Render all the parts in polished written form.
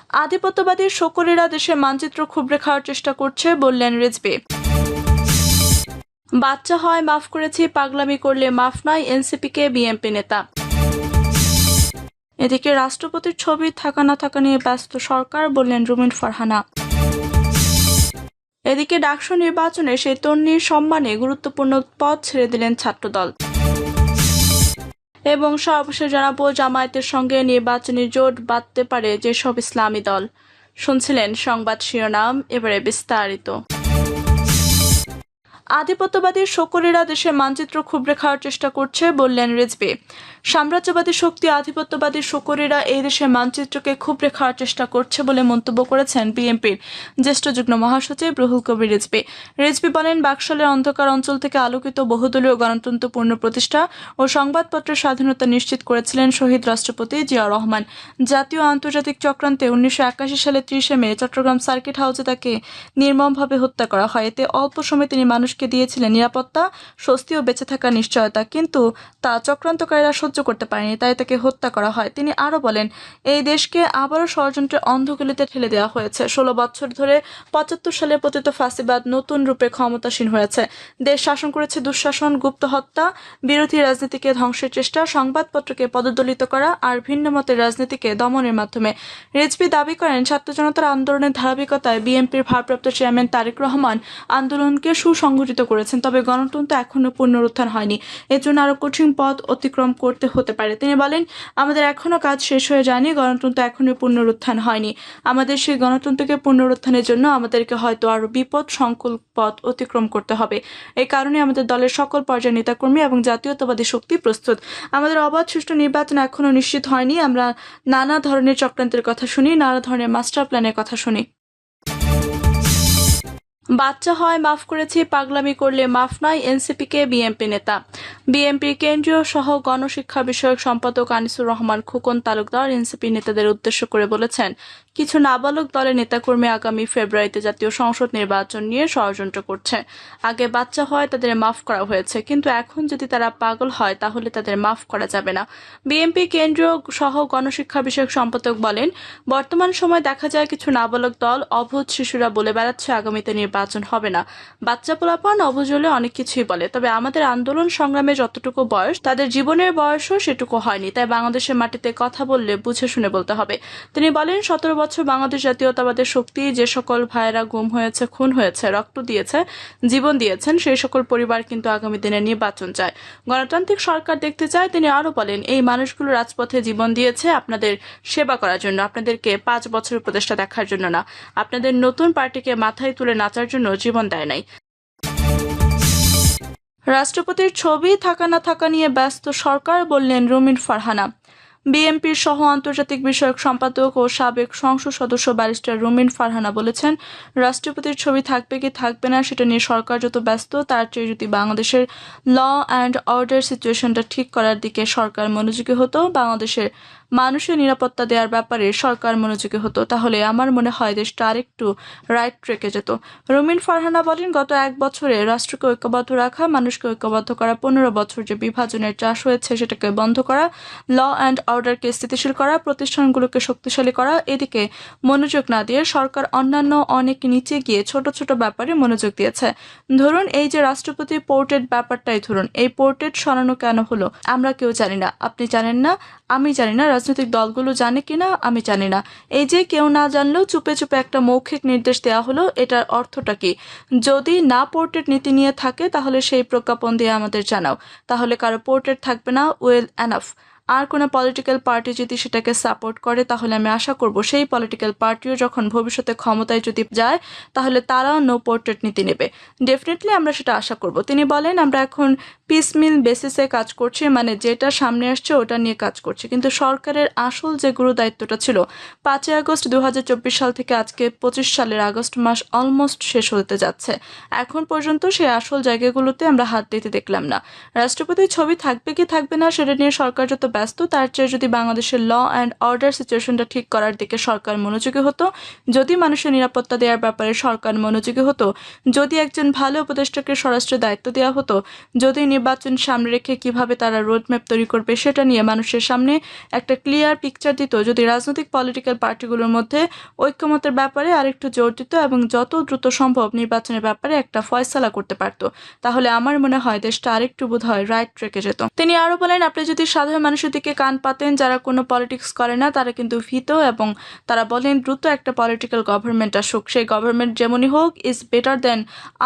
আধিপত্যবাদী শকুরেরা দেশের মানচিত্র খুবড়ে খাওয়ার চেষ্টা করছে, বললেন রিজভী। বাচ্চা হয় মাফ করেছি, পাগলামি করলে মাফ নয়, এনসিপিকে বিএনপি নেতা। এদিকে রাষ্ট্রপতির ছবি থাকা না থাকা নিয়ে ব্যস্ত সরকার, বললেন রুমিন ফারহানা। এদিকে ডাকসু নির্বাচনে সেই তরুণীর সম্মানে গুরুত্বপূর্ণ পদ ছেড়ে দিলেন ছাত্রদল। এবং সর্বশেষ জানাবো, জামায়াতের সঙ্গে নির্বাচনী জোট বাঁধতে পারে যেসব ইসলামী দল। শুনছিলেন সংবাদ শিরোনাম, এবারে বিস্তারিত। আধিপত্যবাদী শকুরেরা দেশের মানচিত্র খুবড়ে খাওয়ার চেষ্টা করছে, বললেন রিজভী। সাম্রাজ্যবাদী শক্তি আধিপত্যবাদী শকুরেরা এই দেশের মানচিত্রকে খুবড়ে খাওয়ার চেষ্টা করছে বলে মন্তব্য করেছেন বিএনপির জ্যেষ্ঠ যুগ্ম মহাসচিব রুহুল কবির রিজভী। রিজভী বলেন, বাকশালের অন্ধকার অঞ্চল থেকে আলোকিত বহুদলীয় গণতন্ত্রপূর্ণ প্রতিষ্ঠা ও সংবাদপত্রের স্বাধীনতা নিশ্চিত করেছিলেন শহীদ রাষ্ট্রপতি জিয়া রহমান। জাতীয় আন্তর্জাতিক চক্রান্তে 1981 সালে 30 মে চট্টগ্রাম সার্কিট হাউসে তাকে নির্মমভাবে হত্যা করা হয়। এতে অল্প সময়ে তিনি মানুষকে দিয়েছিলেন নিরাপত্তা, স্বস্তি ও বেঁচে থাকার নিশ্চয়তা, কিন্তু তা চক্রান্তকারীরা সহ্য করতে পারেনি, তাই তাকে হত্যা করা হয়। তিনি আরও বলেন, এই দেশকে আবারও ষড়যন্ত্রের অন্ধগলিতে ঠেলে দেওয়া হয়েছে। 16 বছর ধরে 75 সালে পতিত ফাঁসিবাদ নতুন রূপে ক্ষমতাসীন হয়েছে। দেশ শাসন করেছে দুঃশাসন, গুপ্ত হত্যা, বিরোধী রাজনীতিকে ধ্বংসের চেষ্টা, সংবাদপত্রকে পদদলিত করা আর ভিন্ন মতের রাজনীতিকে দমনের মাধ্যমে। রিজভী দাবি করেন, ছাত্র জনতার আন্দোলনের ধারাবাহিকতায় বিএনপির ভারপ্রাপ্ত চেয়ারম্যান তারেক রহমান আন্দোলনকে সুসংগঠিত করেছেন, তবে গণতন্ত্র এখনো পুনরুত্থান হয়নি। এর জন্য আরো কঠিন পথ অতিক্রম করতে হতে পারে। তিনি বলেন, আমাদের এখনো কাজ শেষ হয়ে যায়নি, গণতন্ত্র এখনো পুনরুত্থান হয়নি। আমাদের সেই গণতন্ত্রকে পুনরুত্থানের জন্য আমাদেরকে হয়তো আরো বিপদ সংকুল পথ অতিক্রম করতে হবে। এই কারণে আমাদের দলের সকল পর্যায়ের নেতাকর্মী এবং জাতীয়তাবাদী শক্তি প্রস্তুত। আমাদের অবাধ সুষ্ঠু নির্বাচন এখনো নিশ্চিত হয়নি। আমরা নানা ধরনের চক্রান্তের কথা শুনি, নানা ধরনের মাস্টার প্ল্যানের কথা শুনি। বাচ্চা হয় মাফ করেছি, পাগলামি করলে মাফ নয়, এনসিপিকে বিএনপি নেতা। বিএনপির কেন্দ্রীয় সহ গণশিক্ষা বিষয়ক সম্পাদক আনিসুর রহমান খোকন তালুকদার এনসিপি নেতাদের উদ্দেশ্য করে বলেছেন, কিছু নাবালক দলের নেতাকর্মী আগামী ফেব্রুয়ারিতে জাতীয় সংসদ নির্বাচন নিয়ে ষড়যন্ত্র করছে। আগে বাচ্চা হয় তাদের মাফ করা হয়েছে, কিন্তু এখন যদি তারা পাগল হয় তাহলে তাদের মাফ করা যাবে না। বিএনপি কেন্দ্রীয় সহ গণশিক্ষা বিষয়ক সম্পাদক বলেন, বর্তমান সময় দেখা যায় কিছু নাবালক দল অবুঝ শিশুরা বলে বেড়াচ্ছে আগামীতে নির্বাচন হবে না। বাচ্চা পোলাপান অবুঝ হলে অনেক কিছুই বলে, তবে আমাদের আন্দোলন সংগ্রামে যতটুকু বয়স তাদের জীবনের বয়সও সেটুকু হয়নি, তাই বাংলাদেশের মাটিতে কথা বললে বুঝে শুনে বলতে হবে। তিনি বলেন, 17 বছর বাংলাদেশ জাতীয়তাবাদের শক্তি, যে সকল ভাইয়েরা গুম হয়েছে, খুন হয়েছে, রক্ত দিয়েছে, জীবন দিয়েছেন, সেই সকল পরিবার কিন্তু আগামী দিনে নির্বাচন চায়, গণতান্ত্রিক সরকার দেখতে চায়। তিনি আরো বলেন, এই মানুষগুলো রাজপথে জীবন দিয়েছে আপনাদের সেবা করার জন্য, আপনাদেরকে 5 বছরের উপদেষ্টা দেখার জন্য না, আপনাদের নতুন পার্টিকে মাথায় তুলে নাচার জন্য জীবন দেয় নাই। রাষ্ট্রপতির ছবি থাকা না থাকা নিয়ে ব্যস্ত সরকার, বললেন রুমিন ফারহানা। বিএনপির সহ আন্তর্জাতিক বিষয়ক সম্পাদক ও সাবেক সংসদ সদস্য ব্যারিস্টার রুমিন ফারহানা বলেছেন, রাষ্ট্রপতির ছবি থাকবে কি থাকবে না সেটা নিয়ে সরকার যত ব্যস্ত, তার চেয়ে যদি বাংলাদেশের ল অ্যান্ড অর্ডার সিচুয়েশনটা ঠিক করার দিকে সরকার মনোযোগী হতো, বাংলাদেশের মানুষের নিরাপত্তা দেওয়ার ব্যাপারে সরকার মনোযোগী হতো, তাহলে আমার মনে হয় দেশটা আরেকটু রাইট ট্র্যাকে যেত। রুমিন ফারহানা বলেন, গত 1 বছরে রাষ্ট্রকে ঐক্যবদ্ধ রাখা, মানুষকে ঐক্যবদ্ধ করা, 15 বছর যে বিভাজনের চাষ হয়েছে সেটাকে বন্ধ করা, ল অ্যান্ড অর্ডারকে স্থিতিশীল করা, প্রতিষ্ঠানগুলোকে শক্তিশালী করা, এদিকে মনোযোগ না দিয়ে সরকার অন্যান্য অনেক নিচে গিয়ে ছোট ছোট ব্যাপারে মনোযোগ দিয়েছে। ধরুন, এই যে রাষ্ট্রপতি পোর্টেড ব্যাপারটাই ধরুন, এই পোর্টেড সরানো কেন হলো আমরা কেউ জানি না, আপনি জানেন না, আমি জানি না, রাজনৈতিক দলগুলো জানে কিনা আমি জানি না। এই যে কেউ না জানলেও চুপে চুপে একটা মৌখিক নির্দেশ দেওয়া হলো, এটার অর্থটা কি? যদি না পোর্টেড নীতি নিয়ে থাকে তাহলে সেই প্রজ্ঞাপন দিয়ে আমাদের জানাও, তাহলে কারো পোর্টেড থাকবে না, ওয়েল এনাফ। আর কোনো পলিটিক্যাল পার্টি যদি সেটাকে সাপোর্ট করে তাহলে আমি আশা করব সেই পলিটিক্যাল পার্টিও যখন ভবিষ্যতে ক্ষমতায় যদি যায় তাহলে তারাও নো পোর্ট্রেট নীতি নেবে। ডেফিনেটলি আমরা সেটা আশা করব। তিনি বলেন, আমরা এখন পিসমিল বেসিসে কাজ করছি, মানে যেটা সামনে আসছে ওটা নিয়ে কাজ করছি, কিন্তু সরকারের আসল যে গুরু দায়িত্বটা ছিল 5 আগস্ট 2024 সাল থেকে আজকে 25 সালের আগস্ট মাস অলমোস্ট শেষ হতে যাচ্ছে, এখন পর্যন্ত সেই আসল জায়গাগুলোতে আমরা হাত দিতে দেখলাম না। রাষ্ট্রপতির ছবি থাকবে কি থাকবে না সেটা নিয়ে সরকার যত ব্যস্ত, তার চেয়ে যদি বাংলাদেশের ল অ্যান্ড অর্ডার সিচুয়েশনটা ঠিক করার দিকে সরকার মনোযোগী হতো, যদি মানুষের নিরাপত্তা দেওয়ার ব্যাপারে সরকার মনোযোগী হতো, যদি একজন ভালো উপদেষ্টাকে স্বরাষ্ট্রের দায়িত্ব দেওয়া হতো, যদি নির্বাচন সামনে রেখে কিভাবে তারা রোডম্যাপ তৈরি করবে সেটা নিয়ে মানুষের সামনে একটা ক্লিয়ার পিকচার দিত, যদি রাজনৈতিক পলিটিক্যাল পার্টিগুলোর মধ্যে ঐক্যমতের ব্যাপারে আরেকটু জোর দিত এবং যত দ্রুত সম্ভব নির্বাচনের ব্যাপারে একটা ফয়সালা করতে পারত, তাহলে আমার মনে হয় দেশটা আরেকটু বোধহয় রাইট ট্র্যাকে যেত। তিনি আরো বলেন, আপনি যদি সাধারণ মানুষের দিকে কান পাতেন যারা কোনো পলিটিক্স করে না, তারা কিন্তু ভীত এবং তারা বলেন দ্রুত একটা পলিটিক্যাল গভর্নমেন্ট আসুক, সেই গভর্নমেন্ট যেমনই হোক is better then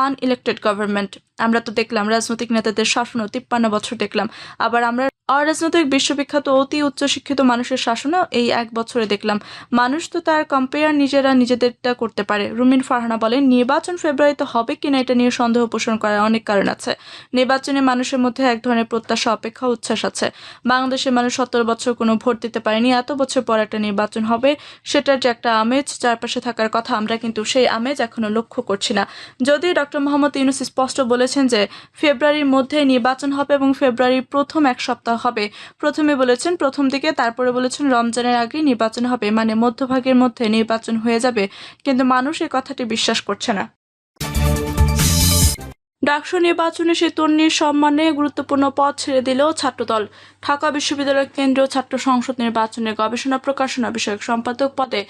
unelected government. আমরা তো দেখলাম রাজনৈতিক নেতাদের শাসনও 53 বছর দেখলাম, আবার আমরা অরাজনৈতিক বিশ্ববিখ্যাত অতি উচ্চশিক্ষিত মানুষের শাসনও এই 1 বছরে দেখলাম। মানুষ তো তার কম্পেয়ার নিজেরা নিজেদেরটা করতে পারে। রুমিন ফারহানা বলেন, নির্বাচন ফেব্রুয়ারিতে হবে কিনা এটা নিয়ে সন্দেহ পোষণ করার অনেক কারণ আছে। নির্বাচনে মানুষের মধ্যে এক ধরনের প্রত্যাশা, অপেক্ষা, উচ্ছ্বাস আছে। বাংলাদেশের মানুষ 17 বছর কোনো ভোট দিতে পারেনি, এত বছর পর একটা নির্বাচন হবে, সেটার যে একটা আমেজ চারপাশে থাকার কথা, আমরা কিন্তু সেই আমেজ এখনো লক্ষ্য করছি না। যদি ডক্টর মোহাম্মদ ইউনূস স্পষ্ট বলেছেন যে ফেব্রুয়ারির মধ্যে নির্বাচন হবে এবং ফেব্রুয়ারির প্রথম 1 সপ্তাহ হবে, প্রথমে বলেছেন প্রথম দিকে, তারপরে বলেছেন রমজানের আগে নির্বাচন হবে, মানে মধ্যভাগের মধ্যে নির্বাচন হয়ে যাবে, কিন্তু মানুষ এই কথাটি বিশ্বাস করছে না। ডাকসু নির্বাচনে সেই তরুণীর সম্মানে গুরুত্বপূর্ণ পদ ছেড়ে দিল ছাত্রদল। ঢাকা বিশ্ববিদ্যালয়ের কেন্দ্রীয় ছাত্র সংসদ নির্বাচনে গবেষণা প্রকাশনা বিষয়ক সম্পাদক পদে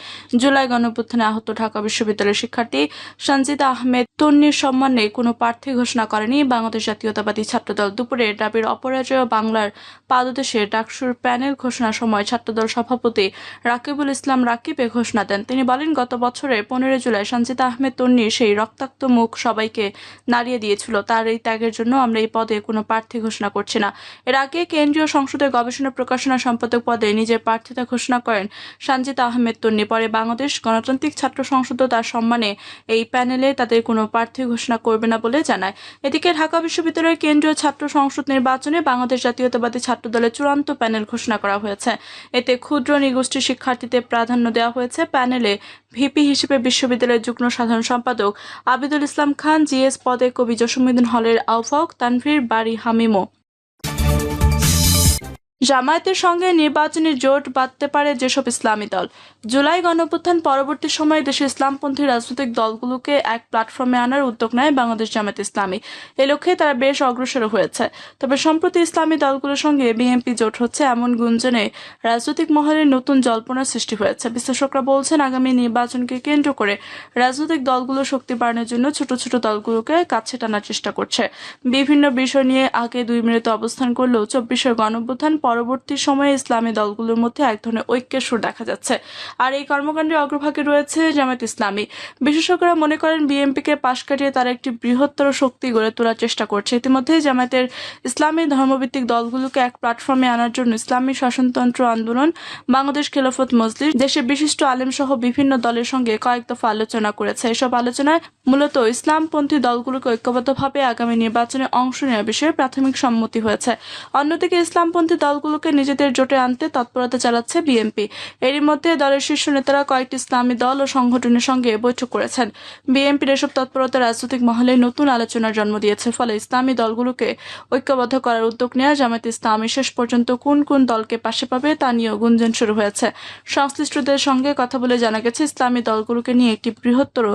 জুলাই গণঅভ্যুত্থানে আহত ঢাকা বিশ্ববিদ্যালয়ের শিক্ষার্থী সঞ্জিদা আহমেদ তরুণীর সম্মানে কোনো প্রার্থী ঘোষণা করেনি বাংলাদেশ জাতীয়তাবাদী ছাত্রদল। দুপুরে ডাবির অপরাজয় বাংলার পাদদেশে ডাকসুর প্যানেল ঘোষণার সময় ছাত্রদল সভাপতি রাকিবুল ইসলাম রাকিব এ ঘোষণা দেন। তিনি বলেন, গত বছরের 15 জুলাই সঞ্জিদা আহমেদ তরুণীর সেই রক্তাক্ত মুখ সবাইকে নাড়িয়ে দিয়েছিল। তার এই ত্যাগের জন্য আমরা এই পদে কোনো প্রার্থী ঘোষণা করছি না। এর আগে কেন্দ্রীয় সংসদের গবেষণা প্রকাশনা সম্পাদক পদে নিজের প্রার্থিতা ঘোষণা করেন সঞ্জিদা আহমেদ তরুণী। পরে বাংলাদেশ গণতান্ত্রিক ছাত্র সংসদও তার সম্মানে এই প্যানেলে তাদের কোনো প্রার্থী ঘোষণা করবে না বলে জানায়। এদিকে ঢাকা বিশ্ববিদ্যালয়ের কেন্দ্রীয় ছাত্র সংসদ নির্বাচনে বাংলাদেশ জাতীয়তাবাদী ছাত্র দলের চূড়ান্ত প্যানেল ঘোষণা করা হয়েছে। এতে ক্ষুদ্র নৃগোষ্ঠীর শিক্ষার্থীদের প্রাধান্য দেওয়া হয়েছে। প্যানেলে ভিপি হিসেবে বিশ্ববিদ্যালয়ের যুগ্ম সাধারণ সম্পাদক আবিদুল ইসলাম খান, জিএস পদে কবি জসিমউদ্দিন হলের আহ্বায়ক তানভীর বারী হামিমো। জামায়াতের সঙ্গে নির্বাচনী জোট বাঁধতে পারে যেসব ইসলামী দল। জুলাই গণঅভ্যুত্থান পরবর্তী সময়ে দেশের ইসলামপন্থী রাজনৈতিক দলগুলোকে এক প্ল্যাটফর্মে আনার উদ্যোগ নেয় বাংলাদেশ জামায়াত ইসলামী। এ লক্ষ্যে তারা বেশ অগ্রসর হয়েছে। তবে সম্প্রতি ইসলামী দলগুলোর সঙ্গে বিএনপি জোট হচ্ছে এমন গুঞ্জনে রাজনৈতিক মহলে নতুন জল্পনার সৃষ্টি হয়েছে। বিশ্লেষকরা বলছেন, আগামী নির্বাচনকে কেন্দ্র করে রাজনৈতিক দলগুলো শক্তি বাড়ানোর জন্য ছোট ছোট দলগুলোকে কাছে টানার চেষ্টা করছে। বিভিন্ন বিষয় নিয়ে আগে 2 মিনিটে অবস্থান করলেও 24 গণঅভ্যুত্থান পরবর্তী সময়ে ইসলামী দলগুলোর মধ্যে এক ধরনের ঐক্যের সুর দেখা যাচ্ছে। আর এই কর্মকাণ্ডের অগ্রভাগে রয়েছে জামায়াত ইসলামী। বিশেষজ্ঞরা মনে করেন, বিএনপিকে পাশ কাটিয়ে তারা একটি বৃহত্তর শক্তি গড়ে তোলার চেষ্টা করছে। ইতিমধ্যে জামায়াতের ইসলামী ধর্মভিত্তিক দলগুলোকে এক প্ল্যাটফর্মে আনার জন্য ইসলামী শাসনতন্ত্র আন্দোলন, বাংলাদেশ খেলাফত মজলিস, দেশের বিশিষ্ট আলেম সহ বিভিন্ন দলের সঙ্গে কয়েক দফা আলোচনা করেছে। এসব আলোচনায় মূলত ইসলামপন্থী দলগুলোকে ঐক্যবদ্ধভাবে আগামী নির্বাচনে অংশ নেওয়ার বিষয়ে প্রাথমিক সম্মতি হয়েছে। অন্যদিকে ইসলামপন্থী দলগুলোকে নিজেদের জোটে আনতে তৎপরতা চালাচ্ছে বিএনপি। এরই মধ্যে দলের শীর্ষ নেতারা কয়েকটি ইসলামী দল ও সংগঠনের সঙ্গে বৈঠক করেছেন। বিএনপির এসব তৎপরতা রাজনৈতিক মহলে নতুন আলোচনার জন্ম দিয়েছে। ফলে ইসলামী দলগুলোকে ঐক্যবদ্ধ করার উদ্যোগ নেওয়া জামায়াত ইসলামী শেষ পর্যন্ত কোন কোন দলকে পাশে পাবে তা নিয়েও গুঞ্জন শুরু হয়েছে। সংশ্লিষ্টদের সঙ্গে কথা বলে জানা গেছে, ইসলামী দলগুলোকে নিয়ে একটি বৃহত্তর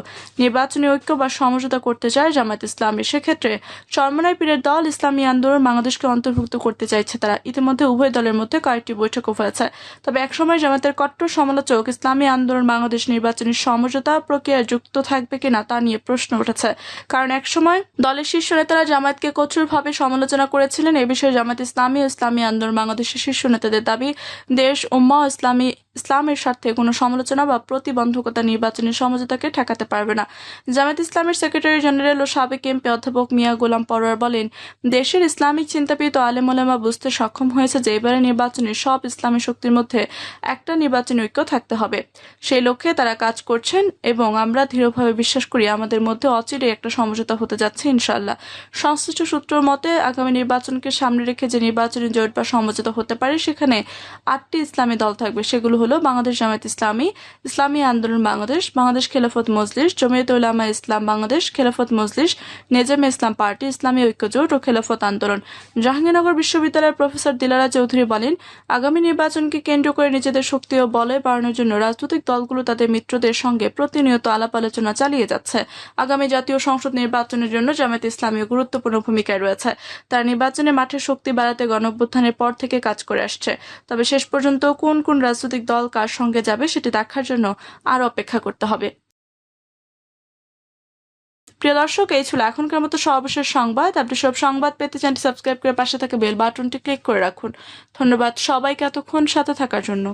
নির্বাচনী ঐক্য বা সমঝোতা করতে চায় জামায়াত ইসলামী। সেক্ষেত্রে চরমনাই পীরের দল ইসলামী আন্দোলন বাংলাদেশকে অন্তর্ভুক্ত করতে চাইছে তারা। ইতিমধ্যে উভয় দলের মধ্যে কয়েকটি বৈঠকও হয়েছে। তবে একসময় জামায়াতের কট্টর সমালোচক ইসলামী আন্দোলন বাংলাদেশ নির্বাচনী সমঝোতা প্রক্রিয়ায় যুক্ত থাকবে কিনা তা নিয়ে প্রশ্ন উঠেছে। কারণ একসময় দলের শীর্ষ নেতারা জামায়াতকে কঠোরভাবে সমালোচনা করেছিলেন। এ বিষয়ে জামায়াত ইসলামী ও ইসলামী আন্দোলন বাংলাদেশের শীর্ষ নেতাদের দাবি, দেশ, উম্মাহ ও ইসলামের স্বার্থে কোনো সমালোচনা বা প্রতিবন্ধকতা নির্বাচনী সমঝোতাকে ঠেকাতে পারবে না। জামায়াত ইসলামের সেক্রেটারি জেনারেল ও সাবেক এমপি অধ্যাপক মিয়া গোলাম পরোয়ার বলেন, দেশের ইসলামিক চিন্তাবিদ ও আলেম ওলামা বুঝতে সক্ষম হয়েছে যে এবারে নির্বাচনে সব ইসলামী শক্তির মধ্যে একটা নির্বাচনী ঐক্য থাকতে হবে। সেই লক্ষ্যে তারা কাজ করছেন এবং আমরা দৃঢ়ভাবে বিশ্বাস করি আমাদের মধ্যে অচিরেই একটা সমঝোতা হতে যাচ্ছে ইনশাআল্লাহ। সংশ্লিষ্ট সূত্রের মতে আগামী নির্বাচনকে সামনে রেখে যে নির্বাচনী জোট বা সমঝোতা হতে পারে সেখানে 8টি ইসলামী দল থাকবে। সেগুলো হলো বাংলাদেশ জামায়াত ইসলামী, ইসলামী আন্দোলন বাংলাদেশ, বাংলাদেশ খেলাফত মজলিস, জমিয়তে উলামা ইসলাম বাংলাদেশ, খেলাফত মজলিস, নেজামে ইসলাম পার্টি, ইসলামী ঐক্যজোট ও খেলাফত আন্দোলন। জাহাঙ্গীরনগর বিশ্ববিদ্যালয়ের প্রফেসর দিলারা চৌধুরী বলেন, আগামী নির্বাচনকে কেন্দ্র করে নিজেদের শক্তি ও বলয় বাড়ানোর জন্য রাজনৈতিক দলগুলো তাদের মিত্রদের সঙ্গে প্রতিনিয়ত আলাপ আলোচনা চালিয়ে যাচ্ছে। আগামী জাতীয় সংসদ নির্বাচনের জন্য জামায়াত ইসলামীও গুরুত্বপূর্ণ ভূমিকায় রয়েছে। তারা নির্বাচনে মাঠের শক্তি বাড়াতে গণঅভ্যুত্থানের পর থেকে কাজ করে আসছে। তবে শেষ পর্যন্ত কোন কোন রাজনৈতিক দল কার সঙ্গে যাবে সেটি দেখার জন্য আরও অপেক্ষা করতে হবে। প্রিয় দর্শক, এই ছিল এখনকার মতো সর্বশেষ সংবাদ। আপনি সব সংবাদ পেতে চ্যানেলটি সাবস্ক্রাইব করে পাশে থাকা বেল বাটনটি ক্লিক করে রাখুন। ধন্যবাদ সবাইকে এতক্ষণ সাথে থাকার জন্য।